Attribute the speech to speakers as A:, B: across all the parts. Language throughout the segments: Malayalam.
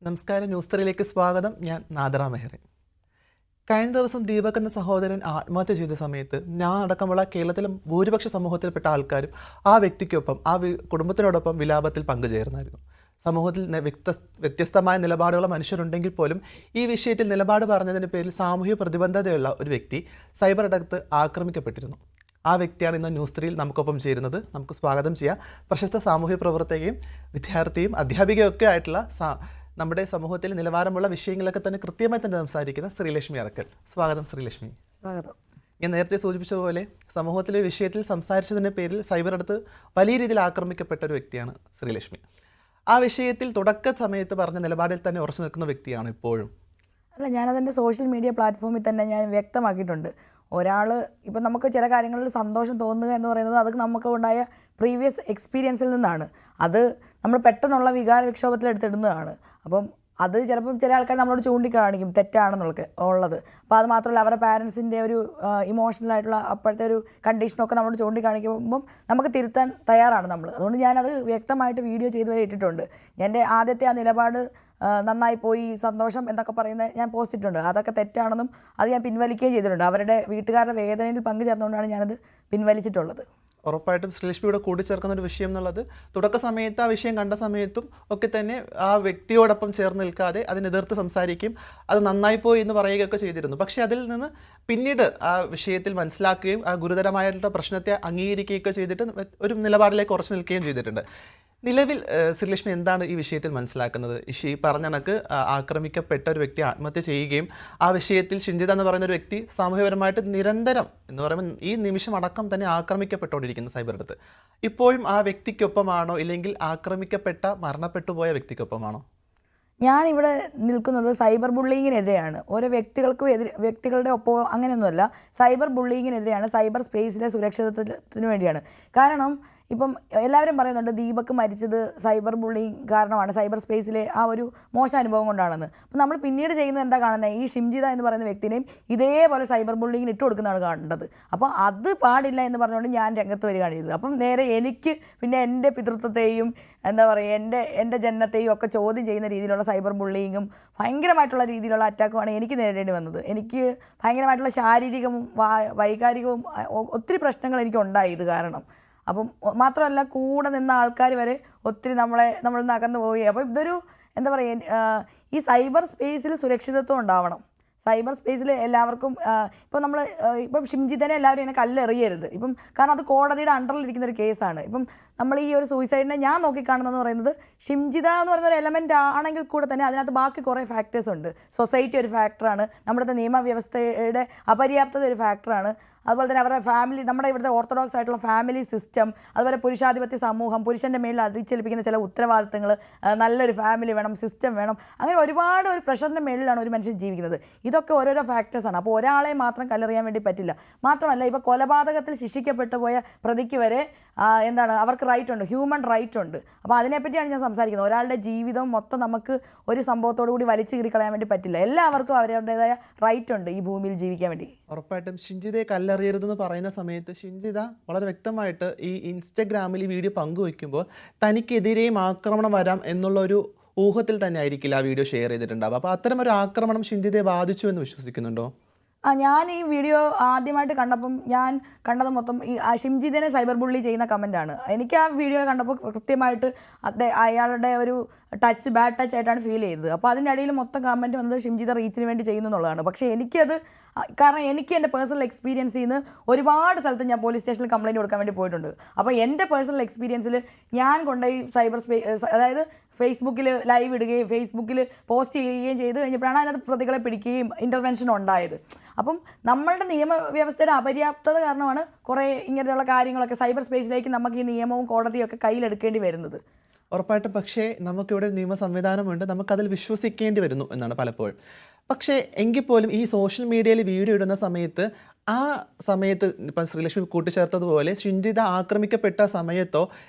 A: നമസ്കാരം. ന്യൂസ് 3ലേക്ക് സ്വാഗതം. ഞാൻ നാദറ മെഹ്റെ. കഴിഞ്ഞ ദിവസം ദീപക് എന്ന സഹോദരൻ ആത്മഹത്യ ചെയ്ത സമയത്ത് ഞാൻ അടക്കമുള്ള കേരളത്തിലെ ഭൂരിപക്ഷ സമൂഹത്തിൽപ്പെട്ട ആൾക്കാരും ആ വ്യക്തിക്കൊപ്പം കുടുംബത്തിനോടൊപ്പം വിലാപത്തിൽ പങ്കുചേർന്നായിരുന്നു. സമൂഹത്തിൽ വ്യത്യസ്തമായ നിലപാടുള്ള മനുഷ്യരുണ്ടെങ്കിൽ പോലും ഈ വിഷയത്തിൽ നിലപാട് പറഞ്ഞതിന് പേരിൽ സാമൂഹ്യ പ്രതിബദ്ധതയുള്ള ഒരു വ്യക്തി സൈബർ ഇടത്ത് ആക്രമിക്കപ്പെട്ടിരുന്നു. ആ വ്യക്തിയാണ് ഇന്ന് ന്യൂസ് 3യിൽ നമുക്കൊപ്പം ചേരുന്നത്. നമുക്ക് സ്വാഗതം ചെയ്യാം. പ്രശസ്ത സാമൂഹ്യ പ്രവർത്തകയും വിദ്യാർത്ഥിയും അധ്യാപികയും ഒക്കെ ആയിട്ടുള്ള നമ്മുടെ സമൂഹത്തിൽ നിലവാരമുള്ള വിഷയങ്ങളൊക്കെ തന്നെ കൃത്യമായി തന്നെ സംസാരിക്കുന്ന ശ്രീലക്ഷ്മി അറക്കൽ. സ്വാഗതം ശ്രീലക്ഷ്മി.
B: സ്വാഗതം.
A: ഞാൻ നേരത്തെ സൂചിപ്പിച്ചതുപോലെ സമൂഹത്തിലെ വിഷയത്തിൽ സംസാരിച്ചതിൻ്റെ പേരിൽ സൈബർ അടുത്ത് വലിയ രീതിയിൽ ആക്രമിക്കപ്പെട്ട ഒരു വ്യക്തിയാണ് ശ്രീലക്ഷ്മി. ആ വിഷയത്തിൽ തുടക്ക സമയത്ത് പറഞ്ഞ നിലപാടിൽ തന്നെ ഉറച്ചു നിൽക്കുന്ന വ്യക്തിയാണ് ഇപ്പോഴും.
B: അല്ല, ഞാനതെൻ്റെ സോഷ്യൽ മീഡിയ പ്ലാറ്റ്ഫോമിൽ തന്നെ ഞാൻ വ്യക്തമാക്കിയിട്ടുണ്ട്. ഒരാൾ ഇപ്പം നമുക്ക് ചില കാര്യങ്ങളിൽ സന്തോഷം തോന്നുക എന്ന് പറയുന്നത് അത് നമുക്ക് ഉണ്ടായ പ്രീവിയസ് എക്സ്പീരിയൻസിൽ നിന്നാണ്. അത് നമ്മൾ പെട്ടെന്നുള്ള വികാര വിക്ഷോഭത്തിലെടുത്തിടുന്നതാണ്. അപ്പം അത് ചിലപ്പം ചില ആൾക്കാർ നമ്മളോട് ചൂണ്ടിക്കാണിക്കും തെറ്റാണെന്നുള്ളത് ഉള്ളത്. അപ്പോൾ അത് മാത്രമല്ല, അവരുടെ പാരൻസിൻ്റെ ഒരു ഇമോഷണലായിട്ടുള്ള അപ്പോഴത്തെ ഒരു കണ്ടീഷനൊക്കെ നമ്മളോട് ചൂണ്ടിക്കാണിക്കുമ്പം നമുക്ക് തിരുത്താൻ തയ്യാറാണ് നമ്മൾ. അതുകൊണ്ട് ഞാനത് വ്യക്തമായിട്ട് വീഡിയോ ചെയ്ത് വരെ ഇട്ടിട്ടുണ്ട്. എൻ്റെ ആദ്യത്തെ ആ നിലപാട് നന്നായി പോയി, സന്തോഷം എന്നൊക്കെ പറയുന്നത് ഞാൻ പോസ്റ്റ് ഇട്ടിട്ടുണ്ട്. അതൊക്കെ തെറ്റാണെന്നും അത് ഞാൻ പിൻവലിക്കുകയും ചെയ്തിട്ടുണ്ട്. അവരുടെ വീട്ടുകാരുടെ വേദനയിൽ പങ്കുചേർന്നുകൊണ്ടാണ് ഞാനത് പിൻവലിച്ചിട്ടുള്ളത്.
A: ഉറപ്പായിട്ടും ശ്രീലക്ഷ്മിയുടെ കൂട്ടിച്ചേർക്കുന്ന ഒരു വിഷയം എന്നുള്ളത് തുടക്ക സമയത്ത് ആ വിഷയം കണ്ട സമയത്തും ഒക്കെ തന്നെ ആ വ്യക്തിയോടൊപ്പം ചേർന്ന് നിൽക്കാതെ അതിനെതിർത്ത് സംസാരിക്കുകയും അത് നന്നായി പോയി എന്ന് പറയുകയൊക്കെ ചെയ്തിരുന്നു. പക്ഷേ അതിൽ നിന്ന് പിന്നീട് ആ വിഷയത്തിൽ മനസ്സിലാക്കുകയും ആ ഗുരുതരമായിട്ടുള്ള പ്രശ്നത്തെ അംഗീകരിക്കുകയൊക്കെ ചെയ്തിട്ട് ഒരു നിലപാടിലേക്ക് ഉറച്ചു നിൽക്കുകയും ചെയ്തിട്ടുണ്ട്. നിലവിൽ ശ്രീലക്ഷ്മി എന്താണ് ഈ വിഷയത്തിൽ മനസ്സിലാക്കുന്നത്? ഈ പറഞ്ഞ കണക്ക് ആക്രമിക്കപ്പെട്ട ഒരു വ്യക്തി ആത്മഹത്യ ചെയ്യുകയും ആ വിഷയത്തിൽ ഷിഞ്ചിത എന്ന് പറയുന്ന ഒരു വ്യക്തി സാമൂഹികപരമായിട്ട് നിരന്തരം എന്ന് പറയുമ്പോൾ ഈ നിമിഷം അടക്കം തന്നെ ആക്രമിക്കപ്പെട്ടുകൊണ്ടിരിക്കുന്നു സൈബർ അടുത്ത്. ഇപ്പോഴും ആ വ്യക്തിക്കൊപ്പമാണോ, ഇല്ലെങ്കിൽ മരണപ്പെട്ടു പോയ വ്യക്തിക്കൊപ്പമാണോ?
B: ഞാനിവിടെ നിൽക്കുന്നത് സൈബർ ബുള്ളിങ്ങിനെതിരെയാണ്. ഓരോ വ്യക്തികളുടെ ഒപ്പം അങ്ങനെയൊന്നുമല്ല. സൈബർ ബുള്ളിങ്ങിനെതിരെയാണ്, സൈബർ സ്പേസിലെ സുരക്ഷിതത്വത്തിന് വേണ്ടിയാണ്. കാരണം ഇപ്പം എല്ലാവരും പറയുന്നുണ്ട് ദീപക് മരിച്ചത് സൈബർ ബുള്ളിങ് കാരണമാണ്, സൈബർ സ്പേസിലെ ആ ഒരു മോശം അനുഭവം കൊണ്ടാണെന്ന്. അപ്പം നമ്മൾ പിന്നീട് ചെയ്യുന്നത് എന്താ കാണുന്നത്? ഈ ഷിംജിത എന്ന് പറയുന്ന വ്യക്തിനെയും ഇതേപോലെ സൈബർ ബുള്ളിങ്ങിന് ഇട്ട് കൊടുക്കുന്നതാണ് കാണേണ്ടത്. അപ്പോൾ അത് പാടില്ല എന്ന് പറഞ്ഞുകൊണ്ട് ഞാൻ രംഗത്ത് വരികയാണ് ചെയ്തത്. അപ്പം നേരെ എനിക്ക് പിന്നെ എൻ്റെ പിതൃത്വത്തെയും എന്താ പറയുക എൻ്റെ ജന്മത്തെയും ഒക്കെ ചോദ്യം ചെയ്യുന്ന രീതിയിലുള്ള സൈബർ ബുള്ളിങ്ങും ഭയങ്കരമായിട്ടുള്ള രീതിയിലുള്ള അറ്റാക്കുമാണ് എനിക്ക് നേരിടേണ്ടി വന്നത്. എനിക്ക് ഭയങ്കരമായിട്ടുള്ള ശാരീരികവും വൈകാരികവും ഒത്തിരി പ്രശ്നങ്ങൾ എനിക്ക് ഉണ്ടായി ഇത് കാരണം. അപ്പം മാത്രമല്ല, കൂടെ നിന്ന ആൾക്കാർ വരെ ഒത്തിരി നമ്മൾ അകന്നു പോയി. അപ്പോൾ ഇതൊരു എന്താ പറയുക, ഈ സൈബർ സ്പേസിൽ സുരക്ഷിതത്വം ഉണ്ടാവണം. സൈബർ സ്പേസിൽ എല്ലാവർക്കും ഇപ്പം ഷിംജിതനെ എല്ലാവരും ഇങ്ങനെ കല്ലെറിയരുത്. കാരണം അത് കോടതിയുടെ അണ്ടറിലിരിക്കുന്ന ഒരു കേസാണ്. നമ്മൾ ഈ ഒരു സൂയിസൈഡിനെ ഞാൻ നോക്കിക്കാണുന്നതെന്ന് പറയുന്നത്, ഷിംജിത എന്ന് പറയുന്ന ഒരു എലമെൻ്റ് ആണെങ്കിൽ കൂടെ തന്നെ അതിനകത്ത് ബാക്കി കുറേ ഫാക്ടേഴ്സ് ഉണ്ട്. സൊസൈറ്റി ഒരു ഫാക്ടറാണ്, നമ്മുടെ നിയമവ്യവസ്ഥയുടെ അപര്യാപ്തത ഒരു ഫാക്ടറാണ്. അതുപോലെ തന്നെ അവരുടെ ഫാമിലി, നമ്മുടെ ഇവിടുത്തെ ഓർത്തഡോക്സ് ആയിട്ടുള്ള ഫാമിലി സിസ്റ്റം, അതുപോലെ പുരുഷാധിപത്യ സമൂഹം, പുരുഷൻ്റെ മേലിൽ അടിച്ചേൽപ്പിക്കുന്ന ചില ഉത്തരവാദിത്തങ്ങൾ, നല്ലൊരു ഫാമിലി വേണം, സിസ്റ്റം വേണം, അങ്ങനെ ഒരുപാട് ഒരു പ്രഷറിൻ്റെ മേളിലാണ് ഒരു മനുഷ്യൻ ജീവിക്കുന്നത്. ഇതൊക്കെ ഓരോരോ ഫാക്ടേഴ്സാണ്. അപ്പോൾ ഒരാളെ മാത്രം കല്ലെറിയാൻ വേണ്ടി പറ്റില്ല. മാത്രമല്ല, ഇപ്പോൾ കൊലപാതകത്തിൽ ശിക്ഷിക്കപ്പെട്ടു പോയ പ്രതിക്ക് വരെ അവർക്ക് റൈറ്റ് ഉണ്ട്, ഹ്യൂമൻ റൈറ്റ് ഉണ്ട്. അപ്പോൾ അതിനെപ്പറ്റിയാണ് ഞാൻ സംസാരിക്കുന്നത്. ഒരാളുടെ ജീവിതം മൊത്തം നമുക്ക് ഒരു സംഭവത്തോടു കൂടി വലിച്ചു കീറിക്കളയാൻ വേണ്ടി പറ്റില്ല. എല്ലാവർക്കും അവരുടേതായ റൈറ്റ് ഉണ്ട് ഈ ഭൂമിയിൽ ജീവിക്കാൻ വേണ്ടി.
A: ഉറപ്പായിട്ടും ഷിഞ്ചിതയെ കല്ലെറിയരുതെന്ന് പറയുന്ന സമയത്ത് ഷിഞ്ചിത വളരെ വ്യക്തമായിട്ട് ഈ ഇൻസ്റ്റഗ്രാമിൽ ഈ വീഡിയോ പങ്കുവയ്ക്കുമ്പോൾ തനിക്കെതിരെയും ആക്രമണം വരാം എന്നുള്ള ഒരു ഊഹത്തിൽ തന്നെ ആയിരിക്കില്ല ആ വീഡിയോ ഷെയർ ചെയ്തിട്ടുണ്ടാവുക. അപ്പോൾ അത്തരം ഒരു ആക്രമണം ഷിഞ്ചിതയെ ബാധിച്ചു എന്ന് വിശ്വസിക്കുന്നുണ്ടോ?
B: ഞാൻ ഈ വീഡിയോ ആദ്യമായിട്ട് കണ്ടപ്പം ഞാൻ കണ്ടത് മൊത്തം ഈ ഷിംജിതിനെ സൈബർ ബുള്ളി ചെയ്യുന്ന കമൻറ്റാണ്. എനിക്ക് ആ വീഡിയോ കണ്ടപ്പോൾ കൃത്യമായിട്ട് അയാളുടെ ഒരു ബാഡ് ടച്ച് ആയിട്ടാണ് ഫീൽ ചെയ്തത്. അപ്പോൾ അതിൻ്റെ ഇടയിൽ മൊത്തം കമൻറ്റ് വന്നത് ഷിംജിത റീച്ചിന് വേണ്ടി ചെയ്യുന്നു എന്നുള്ളതാണ്. പക്ഷേ എനിക്കത് കാരണം എനിക്ക് എൻ്റെ പേഴ്സണൽ എക്സ്പീരിയൻസിൽ നിന്ന് ഒരുപാട് സ്ഥലത്ത് ഞാൻ പോലീസ് സ്റ്റേഷനിൽ കംപ്ലയിൻറ്റ് കൊടുക്കാൻ വേണ്ടി പോയിട്ടുണ്ട്. അപ്പോൾ എൻ്റെ പേഴ്സണൽ എക്സ്പീരിയൻസിൽ ഞാൻ കൊണ്ടുപോയി സൈബർ അതായത് ഫേസ്ബുക്കിൽ ലൈവ് ഇടുകയും ഫേസ്ബുക്കിൽ പോസ്റ്റ് ചെയ്യുകയും ചെയ്ത് കഴിഞ്ഞപ്പോഴാണ് അതിനകത്ത് പ്രതികളെ പിടിക്കുകയും ഇൻ്റർവെൻഷൻ ഉണ്ടായത്. അപ്പം നമ്മളുടെ നിയമവ്യവസ്ഥയുടെ അപര്യാപ്തത കാരണമാണ് കുറേ ഇങ്ങനെയുള്ള കാര്യങ്ങളൊക്കെ സൈബർ സ്പേസിലേക്ക് നമുക്ക് ഈ നിയമവും കോടതിയും ഒക്കെ കയ്യിലെടുക്കേണ്ടി വരുന്നത്.
A: ഉറപ്പായിട്ടും. പക്ഷേ നമുക്കിവിടെ നിയമ സംവിധാനമുണ്ട്, നമുക്കതിൽ വിശ്വസിക്കേണ്ടി വരുന്നു എന്നാണ് പലപ്പോഴും. പക്ഷേ എങ്കിൽ പോലും ഈ സോഷ്യൽ മീഡിയയിൽ വീഡിയോ ഇടുന്ന സമയത്ത് ഇപ്പം ശ്രീലക്ഷ്മി കൂട്ടിച്ചേർത്തതുപോലെ ഷിഞ്ചിത ആക്രമിക്കപ്പെട്ട സമയത്തോ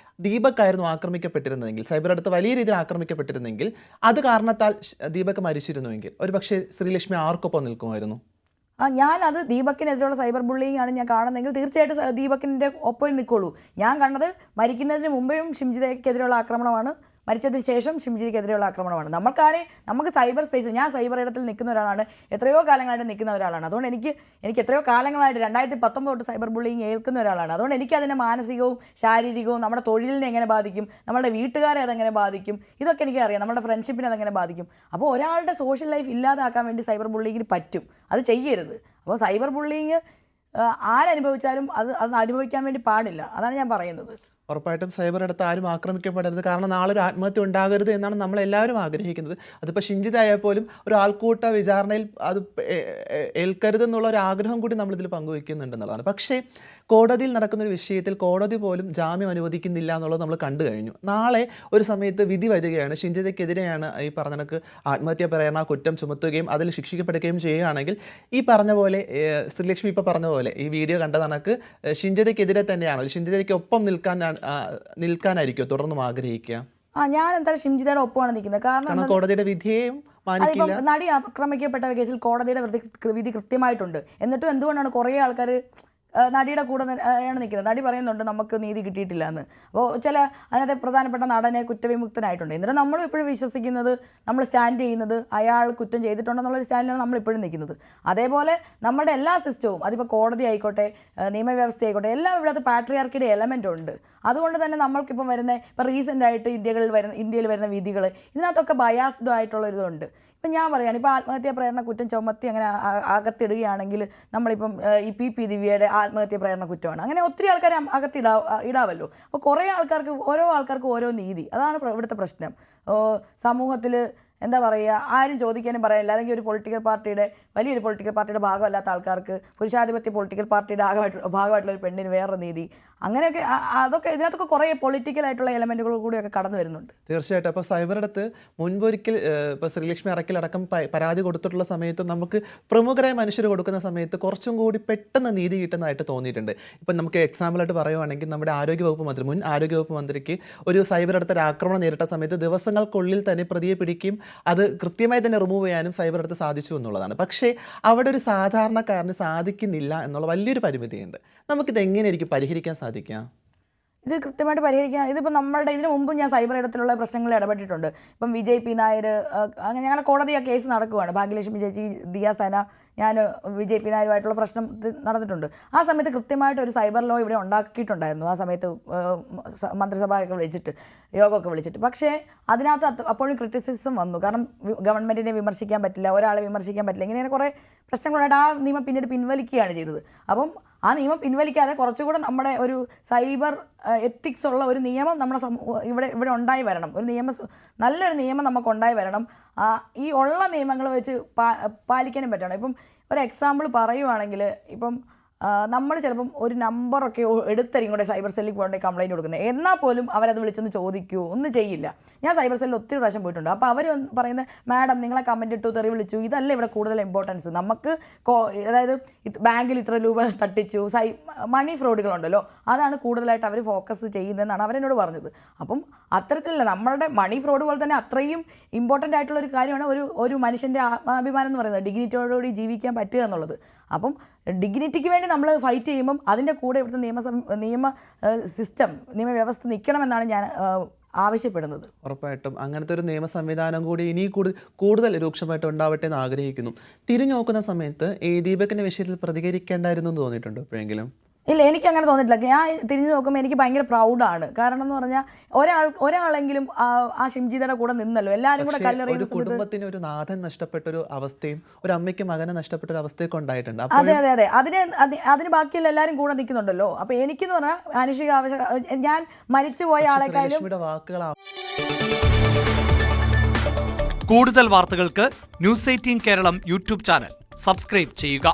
A: ദീപക് ആക്രമിക്കപ്പെട്ടിരുന്നതെങ്കിൽ, സൈബർ അടുത്ത് വലിയ രീതിയിൽ ആക്രമിക്കപ്പെട്ടിരുന്നെങ്കിൽ, അത് കാരണത്താൽ ദീപക് മരിച്ചിരുന്നുവെങ്കിൽ ഒരു പക്ഷേ ശ്രീലക്ഷ്മി ആർക്കൊപ്പം നിൽക്കുമായിരുന്നു?
B: ഞാനത് ദീപക്കിനെതിരെയുള്ള സൈബർ ബുള്ളിങ് ആണ് ഞാൻ കാണുന്നതെങ്കിൽ തീർച്ചയായിട്ടും ദീപക്കിൻ്റെ ഒപ്പം നിൽക്കുള്ളൂ. ഞാൻ കണ്ടത് മരിക്കുന്നതിന് മുമ്പേയും ഷിംജിതയ്ക്കെതിരെയുള്ള ആക്രമണമാണ്, മരിച്ചതിന് ശേഷം ഷിംജിക്കെതിരെയുള്ള ആക്രമണമാണ്. നമുക്ക് സൈബർ സ്പേസ്, ഞാൻ സൈബർ ഇടത്തിൽ നിൽക്കുന്ന ഒരാളാണ്, എത്രയോ കാലങ്ങളായിട്ട് നിൽക്കുന്ന ഒരാളാണ്. അതുകൊണ്ട് എനിക്ക് എത്രയോ കാലങ്ങളായിട്ട് 2019 തൊട്ട് സൈബർ ബുള്ളിങ് ഏൽക്കുന്ന ഒരാളാണ്. അതുകൊണ്ട് എനിക്ക് അതിൻ്റെ മാനസികവും ശാരീരികവും നമ്മുടെ തൊഴിലിനെ എങ്ങനെ ബാധിക്കും, നമ്മുടെ വീട്ടുകാരെ അതെങ്ങനെ ബാധിക്കും, ഇതൊക്കെ എനിക്കറിയാം. നമ്മുടെ ഫ്രണ്ട്ഷിപ്പിനെ അതെങ്ങനെ ബാധിക്കും. അപ്പോൾ ഒരാളുടെ സോഷ്യൽ ലൈഫ് ഇല്ലാതാക്കാൻ വേണ്ടി സൈബർ ബുള്ളിങ്ങിന് പറ്റും, അത് ചെയ്യരുത്. അപ്പോൾ സൈബർ ബുള്ളിങ് ആരനുഭവിച്ചാലും അത് അനുഭവിക്കാൻ വേണ്ടി പാടില്ല. അതാണ് ഞാൻ പറയുന്നത്.
A: ഉറപ്പായിട്ടും സൈബർ ഇടത്ത് ആരും ആക്രമിക്കപ്പെടരുത്. കാരണം നാളെ ഒരു ആത്മഹത്യ ഉണ്ടാകരുത് എന്നാണ് നമ്മളെല്ലാവരും ആഗ്രഹിക്കുന്നത്. അതിപ്പോൾ ഷിംജിതായാൽ പോലും ഒരു ആൾക്കൂട്ട വിചാരണയിൽ അത് ഏൽക്കരുതെന്നുള്ള ഒരു ആഗ്രഹം കൂടി നമ്മളിതിൽ പങ്കുവയ്ക്കുന്നുണ്ടെന്നുള്ളതാണ്. പക്ഷേ കോടതിയിൽ നടക്കുന്ന ഒരു വിഷയത്തിൽ കോടതി പോലും ജാമ്യം അനുവദിക്കുന്നില്ല എന്നുള്ളത് നമ്മൾ കണ്ടു കഴിഞ്ഞു. നാളെ ഒരു സമയത്ത് വിധി വരികയാണ്, ഷിംജിതയ്ക്കെതിരെയാണ് ഈ പറഞ്ഞ കണക്ക് ആത്മഹത്യാ പ്രേരണ കുറ്റം ചുമത്തുകയും അതിൽ ശിക്ഷിക്കപ്പെടുകയും ചെയ്യുകയാണെങ്കിൽ ഈ പറഞ്ഞ പോലെ ശ്രീലക്ഷ്മി ഇപ്പോൾ പറഞ്ഞ പോലെ ഈ വീഡിയോ കണ്ട കണക്ക് ഷിംജിതയ്ക്കെതിരെ തന്നെയാണോ, ഷിംജിതയ്ക്ക് ഒപ്പം നിൽക്കാനായിരിക്കും തുടർന്നും ആഗ്രഹിക്കുക?
B: ഞാൻ എന്തായാലും ഷിംജിതയുടെ ഒപ്പമാണ് നിൽക്കുന്നത്. കാരണം
A: കോടതിയുടെ വിധിയെയും മാനിക്കില്ല.
B: നടി ആക്രമിക്കപ്പെട്ട കേസിൽ കോടതിയുടെ വിധി കൃത്യമായിട്ടുണ്ട്. എന്നിട്ടും എന്തുകൊണ്ടാണ് കുറേ ആൾക്കാർ നടിയുടെ കൂടെ ആണ് നിൽക്കുന്നത്? നടി പറയുന്നുണ്ട് നമുക്ക് നീതി കിട്ടിയിട്ടില്ല എന്ന്. അപ്പോൾ അതിനകത്തെ പ്രധാനപ്പെട്ട നടനെ കുറ്റവിമുക്തനായിട്ടുണ്ട്. എന്നിട്ട് നമ്മളും ഇപ്പോഴും വിശ്വസിക്കുന്നത്, നമ്മൾ സ്റ്റാൻഡ് ചെയ്യുന്നത് അയാൾ കുറ്റം ചെയ്തിട്ടുണ്ടെന്നുള്ളൊരു സ്റ്റാൻഡിലാണ് നമ്മളിപ്പോഴും നിൽക്കുന്നത്. അതേപോലെ നമ്മുടെ എല്ലാ സിസ്റ്റവും, അതിപ്പോൾ കോടതി ആയിക്കോട്ടെ, നിയമവ്യവസ്ഥ ആയിക്കോട്ടെ, എല്ലാം ഇവിടെ പാട്രിയാർക്കിയുടെ എലമെൻ്റ് ഉണ്ട്. അതുകൊണ്ട് തന്നെ നമ്മൾക്കിപ്പം ഇപ്പോൾ റീസെൻ്റ് ആയിട്ട് ഇന്ത്യയിൽ വരുന്ന വിധികൾ ഇതിനകത്തൊക്കെ ബയാസ്ഡ് ആയിട്ടുള്ളൊരിതുണ്ട്. ഇപ്പം ഞാൻ പറയുകയാണ്, ഇപ്പോൾ ആത്മഹത്യാ പ്രേരണ കുറ്റം ചുമത്തി അങ്ങനെ അകത്തിടുകയാണെങ്കിൽ നമ്മളിപ്പം ഈ പി ദിവ്യയുടെ ആത്മഹത്യാ പ്രേരണ കുറ്റമാണ്. അങ്ങനെ ഒത്തിരി ആൾക്കാരെ ഇടാവല്ലോ. അപ്പോൾ കുറേ ഓരോ ആൾക്കാർക്കും ഓരോ നീതി. അതാണ് ഇവിടുത്തെ പ്രശ്നം. സമൂഹത്തിൽ എന്താ പറയുക, ആരും ചോദിക്കാനും പറയാനില്ല. അല്ലെങ്കിൽ ഒരു വലിയൊരു പൊളിറ്റിക്കൽ പാർട്ടിയുടെ ഭാഗമല്ലാത്ത ആൾക്കാർക്ക്, പുരുഷാധിപത്യ പൊളിറ്റിക്കൽ പാർട്ടിയുടെ ഭാഗമായിട്ടുള്ള ഒരു പെണ്ണിന് വേറെ നീതി, അങ്ങനെയൊക്കെ അതൊക്കെ ഇതിനകത്തൊക്കെ കുറേ പൊളിറ്റിക്കലായിട്ടുള്ള എലമെൻറ്റുകൾ കൂടിയൊക്കെ കടന്നു വരുന്നുണ്ട്.
A: തീർച്ചയായിട്ടും. അപ്പോൾ സൈബറിടത്ത് മുൻപൊരിക്കൽ ഇപ്പോൾ ശ്രീലക്ഷ്മി അറക്കിലടക്കം പരാതി കൊടുത്തിട്ടുള്ള സമയത്ത് നമുക്ക് പ്രമുഖരായ മനുഷ്യർ കൊടുക്കുന്ന സമയത്ത് കുറച്ചും കൂടി പെട്ടെന്ന് നീതി കിട്ടുന്നതായിട്ട് തോന്നിയിട്ടുണ്ട്. ഇപ്പം നമുക്ക് എക്സാമ്പിളായിട്ട് പറയുവാണെങ്കിൽ നമ്മുടെ മുൻ ആരോഗ്യവകുപ്പ് മന്ത്രിക്ക് ഒരു സൈബറിടത്ത് ഒരു ആക്രമണം നേരിട്ട സമയത്ത് ദിവസങ്ങൾക്കുള്ളിൽ തന്നെ പ്രതിയെ പിടിക്കുകയും അത് കൃത്യമായി തന്നെ റിമൂവ് ചെയ്യാനും സൈബറിടത്ത് സാധിച്ചു എന്നുള്ളതാണ്. പക്ഷേ അവിടെ ഒരു സാധാരണക്കാരന് സാധിക്കുന്നില്ല എന്നുള്ള വലിയൊരു പരിമിതിയുണ്ട്. നമുക്കിത് എങ്ങനെയായിരിക്കും പരിഹരിക്കാൻ സാധിക്കുക?
B: ഇത് കൃത്യമായിട്ട് പരിഹരിക്കാൻ, ഇതിപ്പോൾ ഇതിനു മുമ്പും ഞാൻ സൈബർ ഇടത്തിലുള്ള പ്രശ്നങ്ങളിൽ ഇടപെട്ടിട്ടുണ്ട്. ഇപ്പം വിജയ് പി നായർ, അങ്ങനെ ഞങ്ങളുടെ കോടതി ആ കേസ് നടക്കുകയാണ്. ഭാഗ്യലക്ഷ്മി ചേച്ചി, ദിയാസന, ഞാൻ വിജയ് പി നായരുമായിട്ടുള്ള പ്രശ്നം നടന്നിട്ടുണ്ട്. ആ സമയത്ത് കൃത്യമായിട്ട് ഒരു സൈബർ ലോ ഇവിടെ ഉണ്ടാക്കിയിട്ടുണ്ടായിരുന്നു. ആ സമയത്ത് മന്ത്രിസഭയൊക്കെ വിളിച്ചിട്ട്, യോഗമൊക്കെ വിളിച്ചിട്ട്. പക്ഷേ അതിനകത്ത് അപ്പോഴും ക്രിറ്റിസിസം വന്നു. കാരണം ഗവൺമെൻറ്റിനെ വിമർശിക്കാൻ പറ്റില്ല, ഒരാളെ വിമർശിക്കാൻ പറ്റില്ല, ഇങ്ങനെ കുറേ പ്രശ്നങ്ങളുണ്ടായിട്ട് ആ നിയമം പിന്നീട് പിൻവലിക്കുകയാണ് ചെയ്തത്. അപ്പം ആ നിയമം പിൻവലിക്കാതെ കുറച്ചുകൂടെ നമ്മുടെ ഒരു സൈബർ എത്തിക്സ് ഉള്ള ഒരു നിയമം നമ്മുടെ ഇവിടെ ഉണ്ടായി വരണം. നല്ലൊരു നിയമം നമുക്ക് ഉണ്ടായി വരണം. ഈ ഉള്ള നിയമങ്ങൾ വെച്ച് പാലിക്കാനും പറ്റണം. ഇപ്പം ഒരു എക്സാമ്പിൾ പറയുവാണെങ്കിൽ, ഇപ്പം നമ്മൾ ചിലപ്പം ഒരു നമ്പറൊക്കെ എടുത്തായിരിക്കും കൂടെ സൈബർ സെല്ലിൽ പോകേണ്ട കംപ്ലയിൻറ്റ് കൊടുക്കുന്നത്. എന്നാൽ പോലും അവരത് വിളിച്ചൊന്ന് ചോദിക്കുമോ, ഒന്നും ചെയ്യില്ല. ഞാൻ സൈബർ സെല്ലിൽ ഒത്തിരി പ്രാവശ്യം പോയിട്ടുണ്ട്. അപ്പോൾ അവർ പറയുന്നത്, മാഡം നിങ്ങളെ കമൻറ്റ് ഇട്ടു, തെറി വിളിച്ചു, ഇതല്ല ഇവിടെ കൂടുതൽ ഇമ്പോർട്ടൻസ്. നമുക്ക് അതായത് ബാങ്കിൽ ഇത്ര രൂപ തട്ടിച്ചു, മണി ഫ്രോഡുകളുണ്ടല്ലോ, അതാണ് കൂടുതലായിട്ട് അവർ ഫോക്കസ് ചെയ്യുന്നതെന്നാണ് അവരെന്നോട് പറഞ്ഞത്. അപ്പം അത്തരത്തിലല്ല, നമ്മളുടെ മണി ഫ്രോഡ് പോലെ തന്നെ അത്രയും ഇമ്പോർട്ടൻ്റ് ആയിട്ടുള്ളൊരു കാര്യമാണ് ഒരു മനുഷ്യൻ്റെ ആത്മാഭിമാനം എന്ന് പറയുന്നത്, ഡിഗ്നിറ്റിയോടുകൂടി ജീവിക്കാൻ പറ്റുക എന്നുള്ളത്. അപ്പം ഡിഗ്നിറ്റിക്ക് വേണ്ടി നമ്മൾ ഫൈറ്റ് ചെയ്യുമ്പം അതിൻ്റെ കൂടെ ഇവിടുത്തെ നിയമവ്യവസ്ഥ നിൽക്കണമെന്നാണ് ഞാൻ ആവശ്യപ്പെടുന്നത്.
A: ഉറപ്പായിട്ടും അങ്ങനത്തെ ഒരു നിയമ സംവിധാനം കൂടി ഇനി കൂടുതൽ രൂക്ഷമായിട്ട് ഉണ്ടാവട്ടെ എന്ന് ആഗ്രഹിക്കുന്നു. തിരിഞ്ഞു നോക്കുന്ന സമയത്ത് ഈ ദീപകിൻ്റെ വിഷയത്തിൽ പ്രതികരിക്കേണ്ടായിരുന്നു എന്ന് തോന്നിയിട്ടുണ്ടോ എപ്പോഴെങ്കിലും?
B: ഇല്ല, എനിക്ക് അങ്ങനെ തോന്നിയിട്ടില്ല. ഞാൻ തിരിഞ്ഞു നോക്കുമ്പോൾ എനിക്ക് ഭയങ്കര പ്രൗഡാണ്. കാരണം എന്ന് പറഞ്ഞാൽ ഒരാളെങ്കിലും ആ ഷിംജിതയുടെ കൂടെ നിന്നല്ലോ. എല്ലാവരും കൂടെ കല്ലെറിയുന്ന
A: കുടുംബത്തിന് ഒരു നാഥൻ നഷ്ടപ്പെട്ട ഒരു അവസ്ഥയും ഒരു അമ്മയ്ക്ക് മകനെ നഷ്ടപ്പെട്ട ഒരു അവസ്ഥയൊക്കെ ഉണ്ടായിട്ടുണ്ട്.
B: അതെ അതെ അതെ, അതിന് ബാക്കിയുള്ള എല്ലാവരും കൂടെ നിൽക്കുന്നുണ്ടല്ലോ. അപ്പൊ എനിക്കെന്ന് പറഞ്ഞാൽ മാനുഷിക ആവശ്യം, ഞാൻ മരിച്ചുപോയ ആളെക്കാളും
A: വാക്കുകളാണ്.
C: കൂടുതൽ വാർത്തകൾക്ക് News 18 Keralam YouTube channel subscribe ചെയ്യുക.